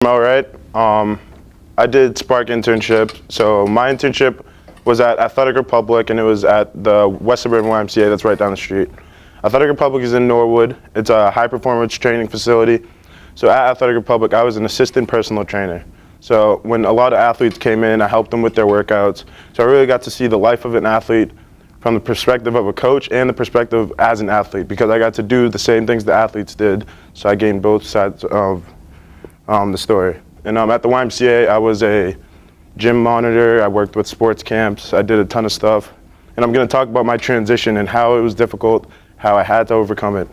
All right. I did Spark internship. So my internship was at Athletic Republic, and it was at the West Suburban YMCA that's right down the street. Athletic Republic is in Norwood. It's a high-performance training facility. So at Athletic Republic, I was an assistant personal trainer. So when a lot of athletes came in, I helped them with their workouts. So I really got to see the life of an athlete from the perspective of a coach and the perspective as an athlete, because I got to do the same things the athletes did. So I gained both sides of the story. And at the YMCA, I was a gym monitor. I worked with sports camps. I did a ton of stuff. And I'm going to talk about my transition and how it was difficult, how I had to overcome it.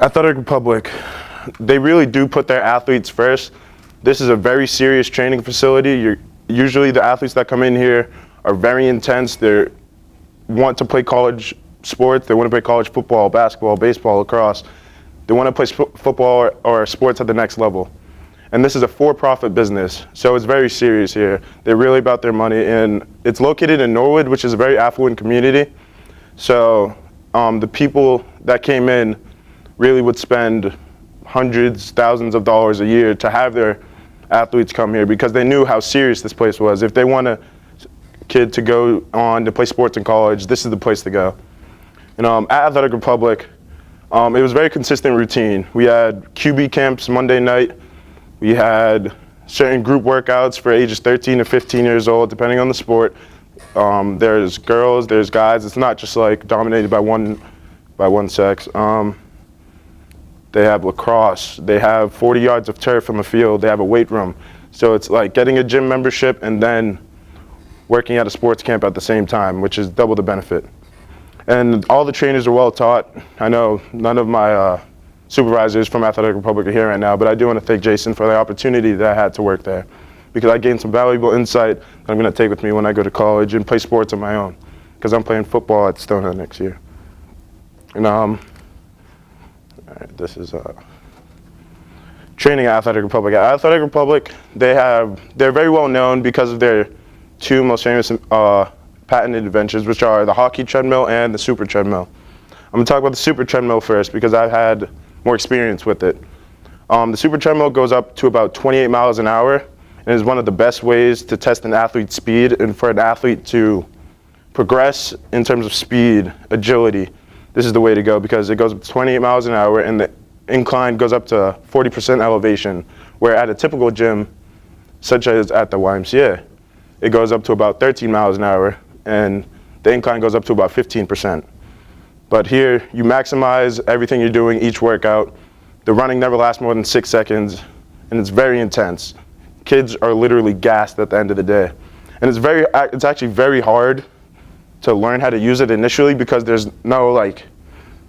Athletic Republic, they really do put their athletes first. This is a very serious training facility. Usually the athletes that come in here are very intense. They want to play college sports. They want to play college football, basketball, baseball, lacrosse. They want to play football or sports at the next level. And this is a for-profit business, so it's very serious here. They're really about their money, and it's located in Norwood, which is a very affluent community. So the people that came in really would spend hundreds, thousands of dollars a year to have their athletes come here because they knew how serious this place was. If they want a kid to go on to play sports in college, this is the place to go. And at Athletic Republic, it was a very consistent routine. We had QB camps Monday night. We had certain group workouts for ages 13 to 15 years old, depending on the sport. There's girls, there's guys. It's not just like dominated by one sex. They have lacrosse. They have 40 yards of turf on the field. They have a weight room. So it's like getting a gym membership and then working at a sports camp at the same time, which is double the benefit. And all the trainers are well taught. I know none of my supervisors from Athletic Republic are here right now, but I do want to thank Jason for the opportunity that I had to work there, because I gained some valuable insight that I'm going to take with me when I go to college and play sports on my own, because I'm playing football at Stonehill next year. And all right, this is training at Athletic Republic. At Athletic Republic, they're very well known because of their two most famous patented inventions, which are the hockey treadmill and the super treadmill. I'm going to talk about the super treadmill first because I've had more experience with it. The super treadmill goes up to about 28 miles an hour and is one of the best ways to test an athlete's speed and for an athlete to progress in terms of speed, agility. This is the way to go because it goes up to 28 miles an hour and the incline goes up to 40% elevation, where at a typical gym, such as at the YMCA, it goes up to about 13 miles an hour and the incline goes up to about 15%. But here, you maximize everything you're doing each workout. The running never lasts more than 6 seconds, and it's very intense. Kids are literally gassed at the end of the day. And it's actually very hard to learn how to use it initially because there's no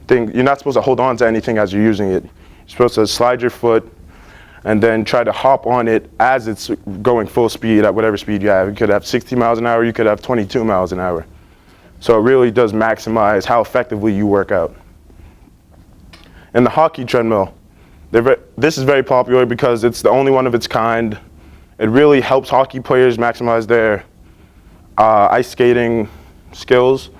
thing. You're not supposed to hold on to anything as you're using it. You're supposed to slide your foot and then try to hop on it as it's going full speed at whatever speed you have. You could have 60 miles an hour, you could have 22 miles an hour. So it really does maximize how effectively you work out. And the hockey treadmill, this is very popular because it's the only one of its kind. It really helps hockey players maximize their ice skating skills.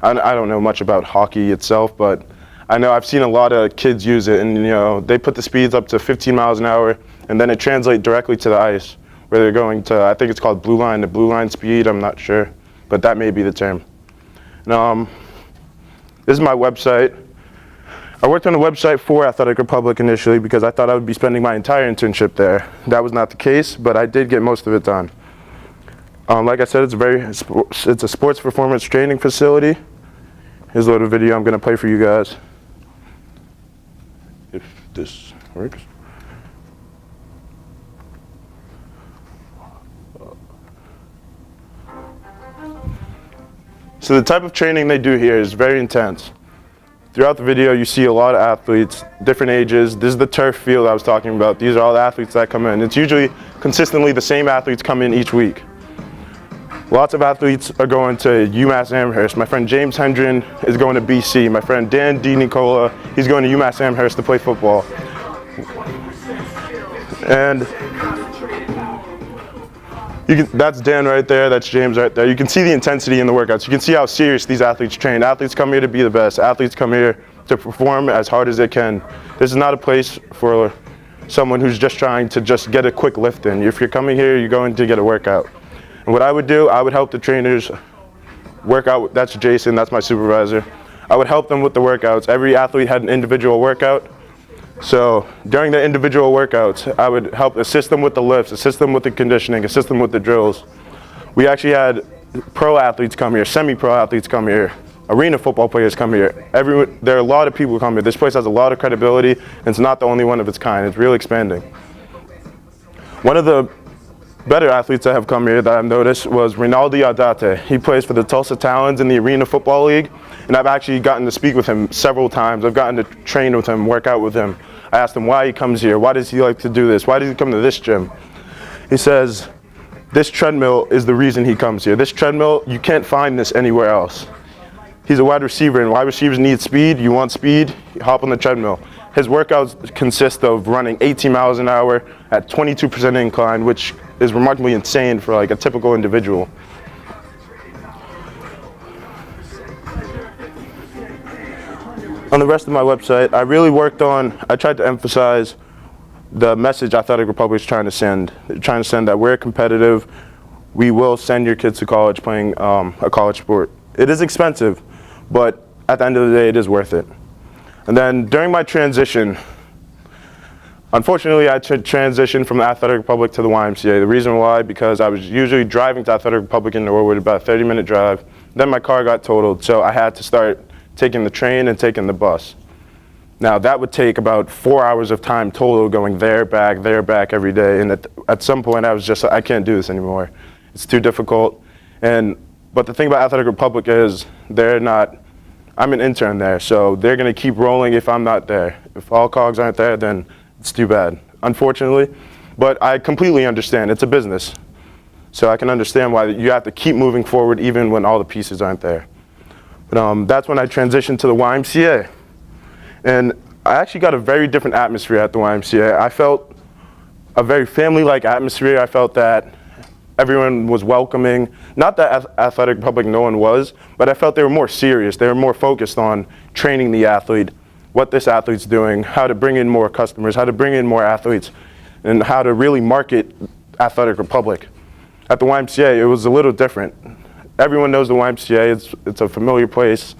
I don't know much about hockey itself, but I know I've seen a lot of kids use it, and they put the speeds up to 15 miles an hour, and then it translates directly to the ice, where they're going to, I think it's called blue line speed, I'm not sure, but that may be the term. And, this is my website. I worked on a website for Athletic Republic initially because I thought I would be spending my entire internship there. That was not the case, but I did get most of it done. Like I said, it's a sports performance training facility. Here's a little video I'm going to play for you guys, if this works. So the type of training they do here is very intense. Throughout the video, you see a lot of athletes, different ages. This is the turf field I was talking about. These are all the athletes that come in. It's usually consistently the same athletes come in each week. Lots of athletes are going to UMass Amherst. My friend James Hendren is going to BC. My friend Dan DiNicola, he's going to UMass Amherst to play football. And that's Dan right there, that's James right there. You can see the intensity in the workouts. You can see how serious these athletes train. Athletes come here to be the best. Athletes come here to perform as hard as they can. This is not a place for someone who's just trying to just get a quick lift in. If you're coming here, you're going to get a workout. And what I would do, I would help the trainers work out. That's Jason, that's my supervisor. I would help them with the workouts. Every athlete had an individual workout. So during the individual workouts, I would help assist them with the lifts, assist them with the conditioning, assist them with the drills. We actually had pro athletes come here, semi-pro athletes come here, arena football players come here. There are a lot of people who come here. This place has a lot of credibility, and it's not the only one of its kind. It's really expanding. One of the better athletes that have come here that I've noticed was Rinaldi Adate. He plays for the Tulsa Talons in the Arena Football League, and I've actually gotten to speak with him several times. I've gotten to train with him, work out with him. I asked him why he comes here. Why does he like to do this? Why does he come to this gym? He says, this treadmill is the reason he comes here. This treadmill, you can't find this anywhere else. He's a wide receiver, and wide receivers need speed. You want speed, you hop on the treadmill. His workouts consist of running 18 miles an hour at 22% incline, which is remarkably insane for like a typical individual. On the rest of my website, I tried to emphasize the message Athletic Republic is trying to send. They're trying to send that we're competitive. We will send your kids to college playing a college sport. It is expensive, but at the end of the day, it is worth it. And then during my transition, unfortunately, I transitioned from the Athletic Republic to the YMCA. The reason why, because I was usually driving to Athletic Republic in Norwood, about a 30-minute drive. Then my car got totaled, so I had to start taking the train and taking the bus. Now, that would take about 4 hours of time total going there, back every day. And at some point, I was just, I can't do this anymore. It's too difficult. But the thing about Athletic Republic is I'm an intern there, so they're going to keep rolling if I'm not there. If all cogs aren't there, then it's too bad, unfortunately. But I completely understand. It's a business. So I can understand why you have to keep moving forward even when all the pieces aren't there. But that's when I transitioned to the YMCA. And I actually got a very different atmosphere at the YMCA. I felt a very family-like atmosphere. I felt that everyone was welcoming. Not that Athletic Republic no one was, but I felt they were more serious. They were more focused on training the athlete, what this athlete's doing, how to bring in more customers, how to bring in more athletes, and how to really market Athletic Republic. At the YMCA, it was a little different. Everyone knows the YMCA. It's a familiar place.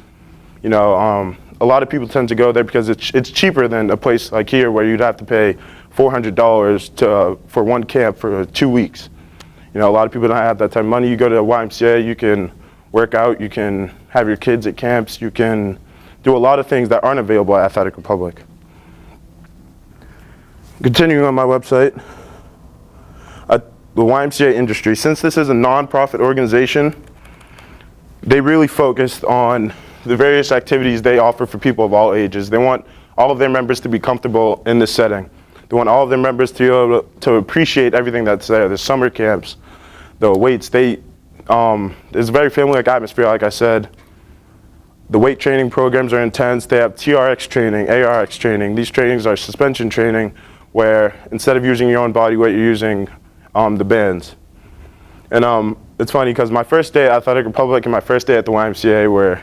You know, a lot of people tend to go there because it's cheaper than a place like here where you'd have to pay $400 for one camp for 2 weeks. You know, a lot of people don't have that type of money. You go to the YMCA, you can work out, you can have your kids at camps, you can do a lot of things that aren't available at Athletic Republic. Continuing on my website, the YMCA industry, since this is a non-profit organization, they really focused on the various activities they offer for people of all ages. They want all of their members to be comfortable in this setting. They want all of their members to be able to appreciate everything that's there. The summer camps, the weights, there's a very family-like atmosphere, like I said. The weight training programs are intense. They have TRX training, ARX training. These trainings are suspension training where instead of using your own body weight, you're using the bands. And it's funny because my first day at Athletic Republic and my first day at the YMCA were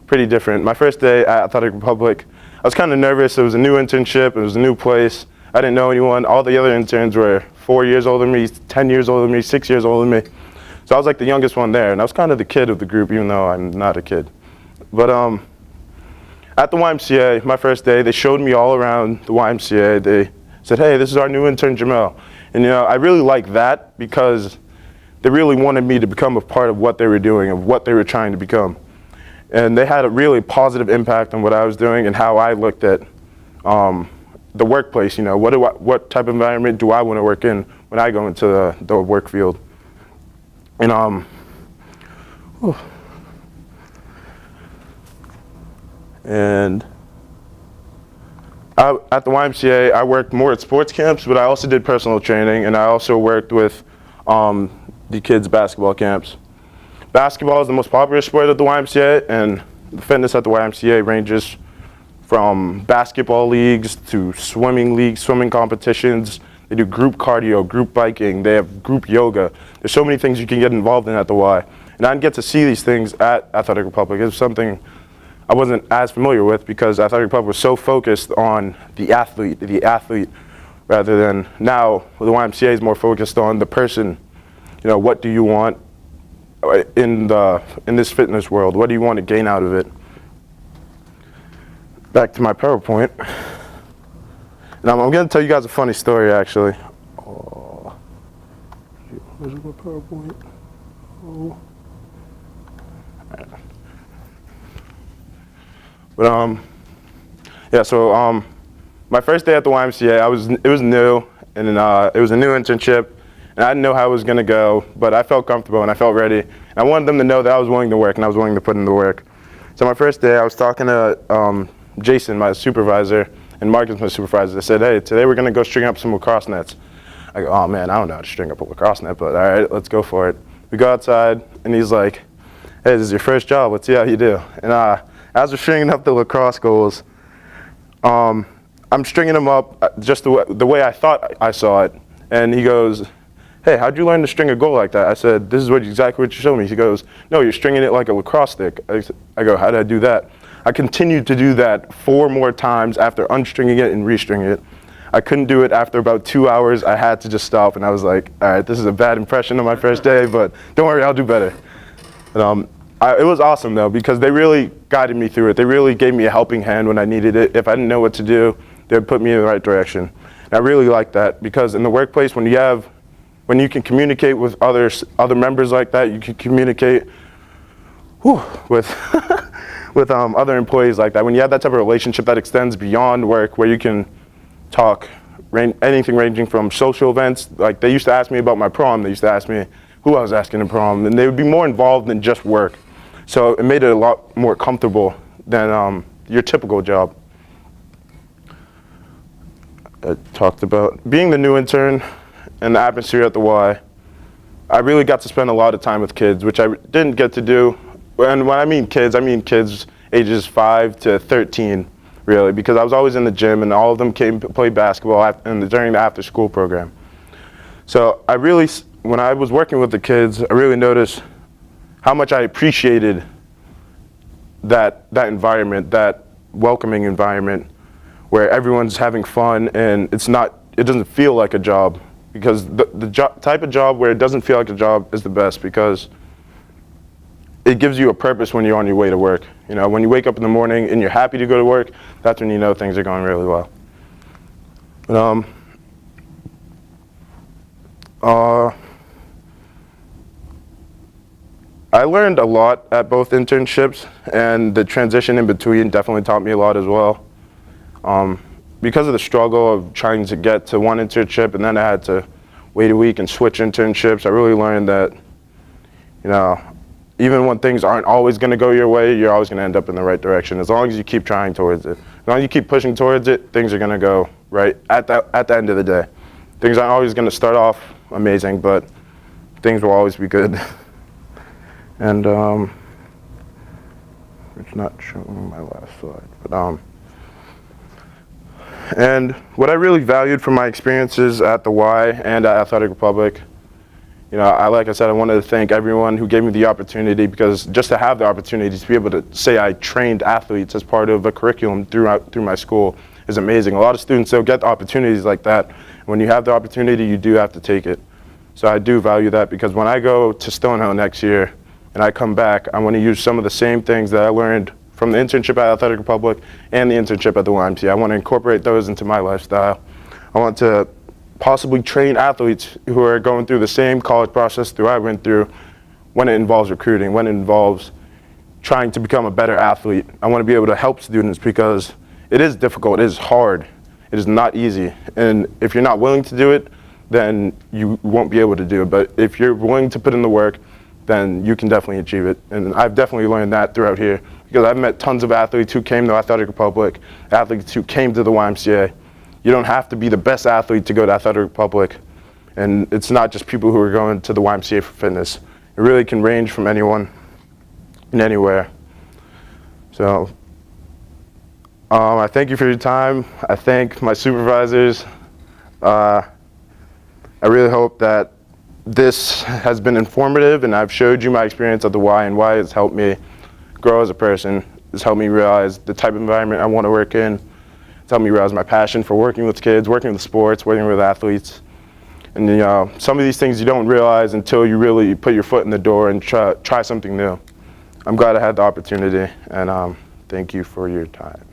pretty different. My first day at Athletic Republic, I was kind of nervous. It was a new internship. It was a new place. I didn't know anyone. All the other interns were 4 years older than me, 10 years older than me, 6 years older than me. So I was like the youngest one there, and I was kind of the kid of the group, even though I'm not a kid. But at the YMCA, my first day, they showed me all around the YMCA. They said, hey, this is our new intern, Jermel. And you know, I really liked that because they really wanted me to become a part of what they were doing, of what they were trying to become. And they had a really positive impact on what I was doing and how I looked at the workplace. You know, what type of environment do I want to work in when I go into the work field? And at the YMCA, I worked more at sports camps, but I also did personal training, and I also worked with the kids' basketball camps. Basketball is the most popular sport at the YMCA, and the fitness at the YMCA ranges from basketball leagues to swimming leagues, swimming competitions. They do group cardio, group biking, they have group yoga. There's so many things you can get involved in at the Y. And I didn't get to see these things at Athletic Republic. It was something I wasn't as familiar with because Athletic Republic was so focused on the athlete rather than now the YMCA is more focused on the person. You know, what do you want in this fitness world? What do you want to gain out of it? Back to my PowerPoint. And I'm going to tell you guys a funny story, actually. Oh, where's my PowerPoint? Oh. But yeah. So my first day at the YMCA, it was new, and it was a new internship, and I didn't know how it was going to go, but I felt comfortable and I felt ready. And I wanted them to know that I was willing to work and I was willing to put in the work. So my first day, I was talking to Jason, my supervisor, and Marcus, my supervisor. They said, "Hey, today we're going to go string up some lacrosse nets." I go, "Oh man, I don't know how to string up a lacrosse net, but all right, let's go for it." We go outside, and he's like, "Hey, this is your first job. Let's see how you do." And as we're stringing up the lacrosse goals, I'm stringing them up just the way I thought I saw it. And he goes, "Hey, how'd you learn to string a goal like that?" I said, "This is exactly what you showed me." He goes, "No, you're stringing it like a lacrosse stick." I go, "How did I do that?" I continued to do that 4 more times after unstringing it and restringing it. I couldn't do it after about 2 hours. I had to just stop, and I was like, all right, this is a bad impression on my first day, but don't worry, I'll do better. And, it was awesome, though, because they really guided me through it. They really gave me a helping hand when I needed it. If I didn't know what to do, they would put me in the right direction. And I really like that, because in the workplace, when you can communicate with other members like that, you can communicate with with other employees like that. When you have that type of relationship that extends beyond work, where you can talk anything ranging from social events. Like, they used to ask me about my prom. They used to ask me who I was asking to prom, and they would be more involved than just work. So it made it a lot more comfortable than your typical job. I talked about being the new intern and the atmosphere at the Y. I really got to spend a lot of time with kids, which I didn't get to do. And when I mean kids ages 5 to 13, really, because I was always in the gym, and all of them came to play basketball during the after-school program. So when I was working with the kids, I really noticed how much I appreciated that environment, that welcoming environment, where everyone's having fun and it doesn't feel like a job. Because the type of job where it doesn't feel like a job is the best, because it gives you a purpose when you're on your way to work. You know, when you wake up in the morning and you're happy to go to work, that's when you know things are going really well. But, I learned a lot at both internships, and the transition in between definitely taught me a lot as well. Because of the struggle of trying to get to one internship, and then I had to wait a week and switch internships, I really learned that, you know, even when things aren't always going to go your way, you're always going to end up in the right direction. As long as you keep trying towards it. As long as you keep pushing towards it, things are going to go right at the end of the day. Things aren't always going to start off amazing, but things will always be good. And it's not showing my last slide, but and what I really valued from my experiences at the Y and at Athletic Republic, you know, like I said, I wanted to thank everyone who gave me the opportunity, because just to have the opportunity to be able to say I trained athletes as part of a curriculum through my school is amazing. A lot of students don't get opportunities like that. When you have the opportunity, you do have to take it. So I do value that, because when I go to Stonehill next year and I come back, I want to use some of the same things that I learned from the internship at Athletic Republic and the internship at the YMCA. I want to incorporate those into my lifestyle. I want to possibly train athletes who are going through the same college process that I went through when it involves recruiting, when it involves trying to become a better athlete. I want to be able to help students, because it is difficult, it is hard, it is not easy. And if you're not willing to do it, then you won't be able to do it. But if you're willing to put in the work, then you can definitely achieve it. And I've definitely learned that throughout here, because I've met tons of athletes who came to Athletic Republic, athletes who came to the YMCA. You don't have to be the best athlete to go to Athletic Republic. And it's not just people who are going to the YMCA for fitness. It really can range from anyone and anywhere. So I thank you for your time. I thank my supervisors. I really hope that this has been informative, and I've showed you my experience at the Y and why it's helped me grow as a person. It's helped me realize the type of environment I want to work in, It's helped me realize my passion for working with kids, working with sports, working with athletes. And you know, some of these things you don't realize until you really put your foot in the door and try something new. I'm glad I had the opportunity, and thank you for your time.